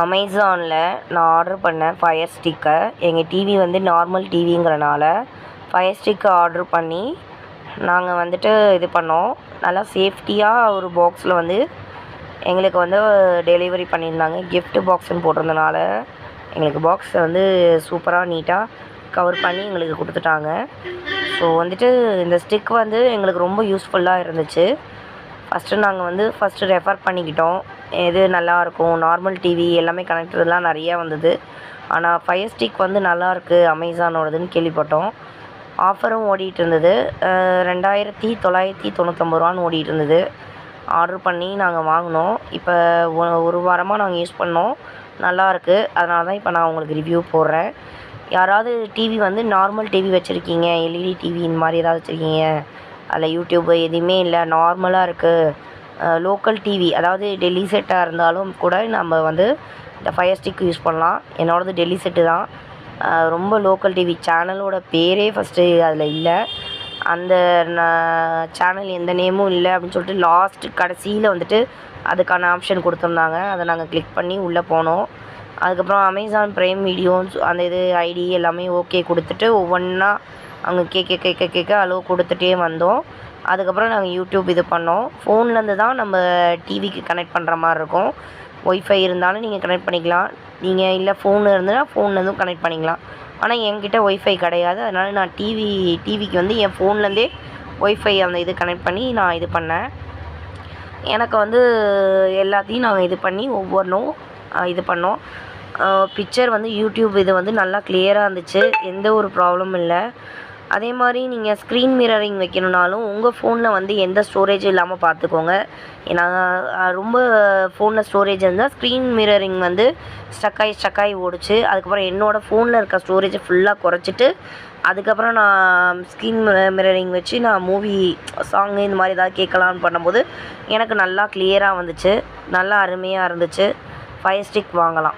அமேசானில் நான் ஆர்டர் பண்ண ஃபயர் ஸ்டிக்கை எங்கள் டிவி வந்து நார்மல் டிவிங்கிறனால ஃபயர் ஸ்டிக்கை ஆர்டர் பண்ணி நாங்கள் வந்துட்டு இது பண்ணோம். நல்லா சேஃப்டியாக ஒரு பாக்ஸில் வந்து எங்களுக்கு வந்து டெலிவரி பண்ணியிருந்தாங்க. கிஃப்ட் பாக்ஸ்ன்னு போட்டிருந்தனால எங்களுக்கு பாக்ஸை வந்து சூப்பராக நீட்டாக கவர் பண்ணி எங்களுக்கு கொடுத்துட்டாங்க. ஸோ வந்துட்டு இந்த ஸ்டிக் வந்து எங்களுக்கு ரொம்ப யூஸ்ஃபுல்லாக இருந்துச்சு. ஃபஸ்ட்டு ரெஃபர் பண்ணிக்கிட்டோம். எது நல்லாயிருக்கும், நார்மல் டிவி எல்லாமே கனெக்டர்லாம் நிறையா வந்தது. ஆனால் ஃபயர் ஸ்டிக் வந்து நல்லாயிருக்கு அமேசானோடதுன்னு கேள்விப்பட்டோம். ஆஃபரும் ஓடிட்டு இருந்தது. 2999 ஓடிட்டு இருந்தது. ஆர்டர் பண்ணி நாங்கள் வாங்கினோம். இப்போ ஒரு வாரமாக நாங்கள் யூஸ் பண்ணோம். நல்லாயிருக்கு. அதனால தான் இப்போ நான் உங்களுக்கு ரிவ்யூ போடுறேன். யாராவது டிவி வந்து நார்மல் டிவி வச்சுருக்கீங்க, எல்இடி டிவி இந்த மாதிரி ஏதாவது வச்சுருக்கீங்க, அதில் யூடியூப்பு எதுவுமே இல்லை, நார்மலாக இருக்குது, லோக்கல் டிவி அதாவது டெல்லி செட்டாக இருந்தாலும் கூட நம்ம வந்து இந்த ஃபயர் ஸ்டிக் யூஸ் பண்ணலாம். என்னோடது டெல்லி செட்டு தான். ரொம்ப லோக்கல் டிவி. சேனலோட பேரே ஃபஸ்ட்டு அதில் இல்லை. அந்த சேனல் எந்த நேமும் இல்லை அப்படின்னு சொல்லிட்டு கடைசியில் வந்துட்டு அதுக்கான ஆப்ஷன் கொடுத்துருந்தாங்க. அதை நாங்கள் கிளிக் பண்ணி உள்ளே போனோம். அதுக்கப்புறம் அமேசான் ப்ரைம் வீடியோஸ் அந்த இது ஐடி எல்லாமே ஓகே கொடுத்துட்டு ஒவ்வொன்றா அவங்க கேட்க அளவு கொடுத்துட்டே வந்தோம். அதுக்கப்புறம் நாங்கள் யூடியூப் இது பண்ணோம். ஃபோன்லேருந்து தான் நம்ம டிவிக்கு கனெக்ட் பண்ணுற மாதிரி இருக்கும். ஒய்ஃபை இருந்தாலும் நீங்கள் கனெக்ட் பண்ணிக்கலாம். நீங்கள் இல்லை ஃபோன் இருந்ததுன்னா ஃபோன்லேருந்தும் கனெக்ட் பண்ணிக்கலாம். ஆனால் என்கிட்ட ஒய்ஃபை கிடையாது. அதனால் நான் டிவிக்கு வந்து என் ஃபோன்லேருந்தே ஒய்ஃபை அந்த இது கனெக்ட் பண்ணி நான் இது பண்ணேன். எனக்கு வந்து எல்லாத்தையும் நாங்கள் இது பண்ணி ஒவ்வொன்றும் இது பண்ணோம். பிக்சர் வந்து யூடியூப் இது வந்து நல்லா கிளியராக இருந்துச்சு. எந்த ஒரு ப்ராப்ளமும் இல்லை. அதே மாதிரி நீங்கள் ஸ்க்ரீன் மிரரிங் வைக்கணுன்னாலும் உங்கள் ஃபோனில் வந்து எந்த ஸ்டோரேஜும் இல்லாமல் பார்த்துக்கோங்க. ஏன்னா ரொம்ப ஃபோனில் ஸ்டோரேஜ் இருந்தால் ஸ்க்ரீன் மிரரிங் வந்து ஸ்டக்காகி ஓடிச்சு. அதுக்கப்புறம் என்னோடய ஃபோனில் இருக்க ஸ்டோரேஜை ஃபுல்லாக குறைச்சிட்டு அதுக்கப்புறம் நான் ஸ்க்ரீன் மிரரிங் வச்சு நான் மூவி சாங்கு இந்த மாதிரி ஏதாவது கேட்கலான்னு பண்ணும்போது எனக்கு நல்லா கிளியராக வந்துச்சு. நல்லா அருமையாக இருந்துச்சு. ஃபயர் ஸ்டிக் வாங்கலாம்.